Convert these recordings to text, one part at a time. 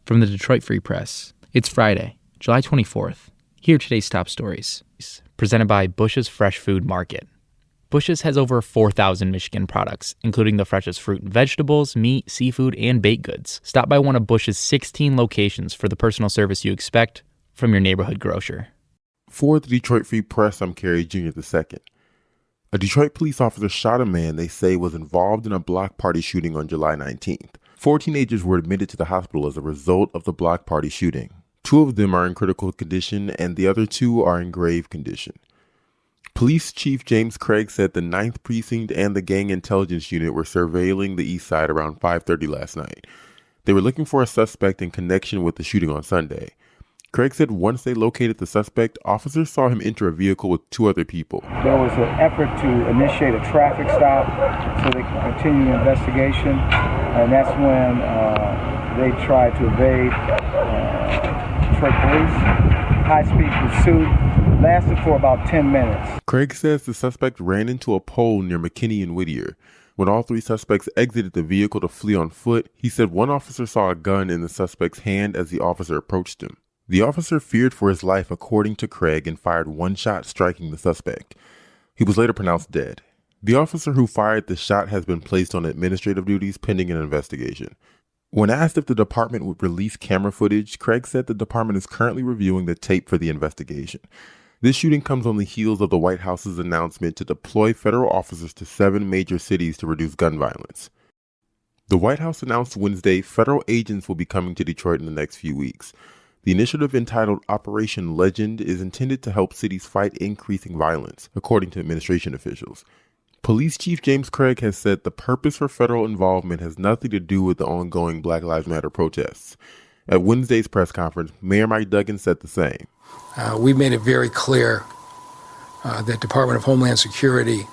From the Detroit Free Press, it's Friday, July 24th. Here are today's top stories, presented by Bush's Fresh Food Market. Bush's has over 4,000 Michigan products, including the freshest fruit and vegetables, meat, seafood, and baked goods. Stop by one of Bush's 16 locations for the personal service you expect from your neighborhood grocer. For the Detroit Free Press, I'm Kerry Jr. II. A Detroit police officer shot a man they say was involved in a block party shooting on July 19th. 4 teenagers were admitted to the hospital as a result of the block party shooting. 2 of them are in critical condition and the other 2 are in grave condition. Police Chief James Craig said the 9th Precinct and the Gang Intelligence Unit were surveilling the east side around 5:30 last night. They were looking for a suspect in connection with the shooting on Sunday. Craig said once they located the suspect, officers saw him enter a vehicle with 2 other people. There was an effort to initiate a traffic stop so they could continue the investigation, and that's when they tried to evade Detroit police. High-speed pursuit lasted for about 10 minutes. Craig says the suspect ran into a pole near McKinney and Whittier. When all 3 suspects exited the vehicle to flee on foot, he said one officer saw a gun in the suspect's hand as the officer approached him. The officer feared for his life, according to Craig, and fired 1 shot, striking the suspect. He was later pronounced dead. The officer who fired the shot has been placed on administrative duties pending an investigation. When asked if the department would release camera footage, Craig said the department is currently reviewing the tape for the investigation. This shooting comes on the heels of the White House's announcement to deploy federal officers to 7 major cities to reduce gun violence. The White House announced Wednesday federal agents will be coming to Detroit in the next few weeks. The initiative, entitled Operation Legend, is intended to help cities fight increasing violence, according to administration officials. Police Chief James Craig has said the purpose for federal involvement has nothing to do with the ongoing Black Lives Matter protests. At Wednesday's press conference, Mayor Mike Duggan said the same. We've made it very clear that Department of Homeland Security,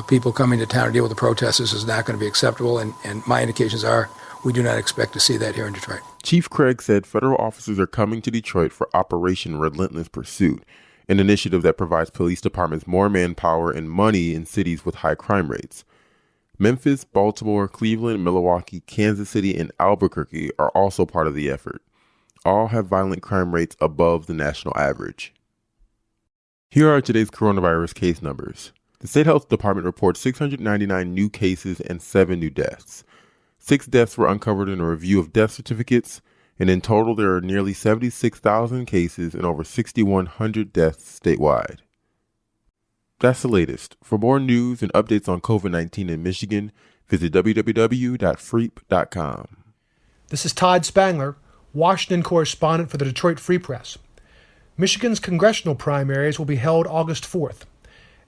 people coming to town to deal with the protesters is not going to be acceptable, and my indications are we do not expect to see that here in Detroit. Chief Craig said federal officers are coming to Detroit for Operation Relentless Pursuit, an initiative that provides police departments more manpower and money in cities with high crime rates. Memphis, Baltimore, Cleveland, Milwaukee, Kansas City, and Albuquerque are also part of the effort. All have violent crime rates above the national average. Here are today's coronavirus case numbers. The State Health Department reports 699 new cases and 7 new deaths. 6 deaths were uncovered in a review of death certificates, and in total there are nearly 76,000 cases and over 6,100 deaths statewide. That's the latest. For more news and updates on COVID-19 in Michigan, visit www.freep.com. This is Todd Spangler, Washington correspondent for the Detroit Free Press. Michigan's congressional primaries will be held August 4th,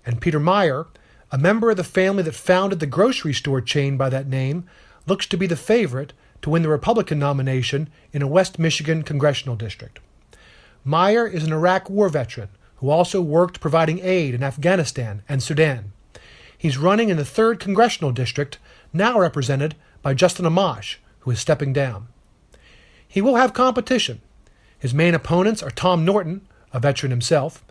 and Peter Meijer, a member of the family that founded the grocery store chain by that name, looks to be the favorite to win the Republican nomination in a West Michigan congressional district. Meijer is an Iraq war veteran who also worked providing aid in Afghanistan and Sudan. He's running in the 3rd congressional district, now represented by Justin Amash, who is stepping down. He will have competition. His main opponents are Tom Norton, a veteran himself,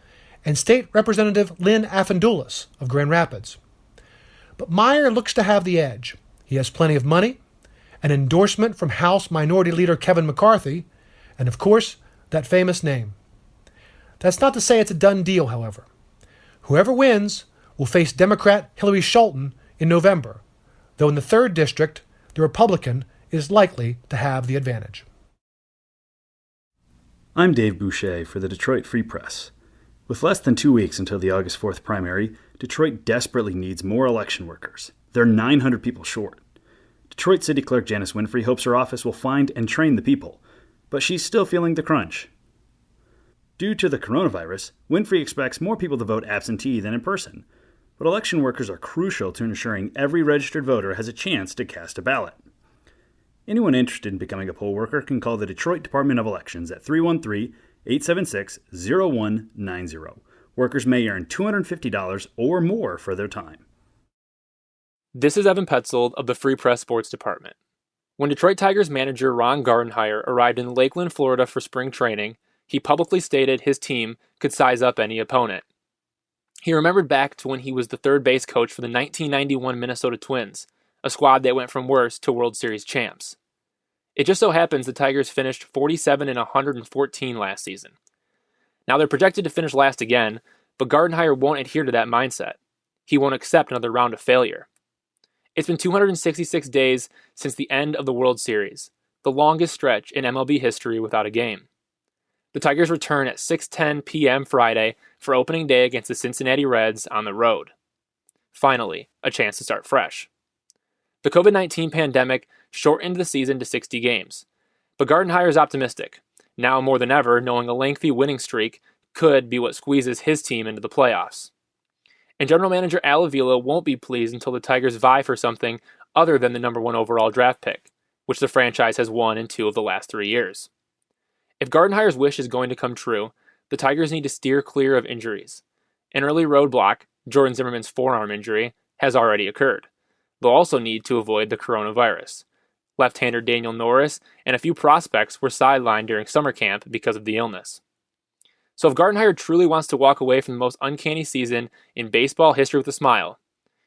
and State Representative Lynn Affendoulis of Grand Rapids. But Meijer looks to have the edge. He has plenty of money, an endorsement from House Minority Leader Kevin McCarthy, and of course, that famous name. That's not to say it's a done deal, however. Whoever wins will face Democrat Hillary Scholten in November, though in the 3rd district, the Republican is likely to have the advantage. I'm Dave Boucher for the Detroit Free Press. With less than 2 weeks until the August 4th primary, Detroit desperately needs more election workers. They're 900 people short. Detroit City Clerk Janice Winfrey hopes her office will find and train the people, but she's still feeling the crunch. Due to the coronavirus, Winfrey expects more people to vote absentee than in person, but election workers are crucial to ensuring every registered voter has a chance to cast a ballot. Anyone interested in becoming a poll worker can call the Detroit Department of Elections at 313-876-0190. Workers may earn $250 or more for their time. This is Evan Petzold of the Free Press Sports Department. When Detroit Tigers manager Ron Gardenhire arrived in Lakeland, Florida for spring training, he publicly stated his team could size up any opponent. He remembered back to when he was the third base coach for the 1991 Minnesota Twins, a squad that went from worst to World Series champs. It just so happens the Tigers finished 47-114 last season. Now they're projected to finish last again, but Gardenhire won't adhere to that mindset. He won't accept another round of failure. It's been 266 days since the end of the World Series, the longest stretch in MLB history without a game. The Tigers return at 6:10 p.m. Friday for opening day against the Cincinnati Reds on the road. Finally, a chance to start fresh. The COVID-19 pandemic shortened the season to 60 games, but Gardenhire is optimistic, now more than ever knowing a lengthy winning streak could be what squeezes his team into the playoffs. And General Manager Al Avila won't be pleased until the Tigers vie for something other than the number 1 overall draft pick, which the franchise has won in 2 of the last 3 years. If Gardenhire's wish is going to come true, the Tigers need to steer clear of injuries. An early roadblock, Jordan Zimmerman's forearm injury, has already occurred. They'll also need to avoid the coronavirus. Left-hander Daniel Norris and a few prospects were sidelined during summer camp because of the illness. So if Gardenhire truly wants to walk away from the most uncanny season in baseball history with a smile,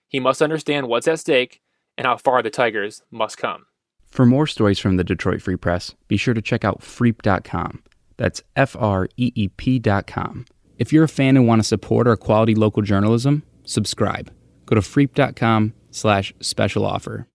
he must understand what's at stake and how far the Tigers must come. For more stories from the Detroit Free Press, be sure to check out freep.com. That's FREEP.com. If you're a fan and want to support our quality local journalism, subscribe. Go to freep.com/special offer.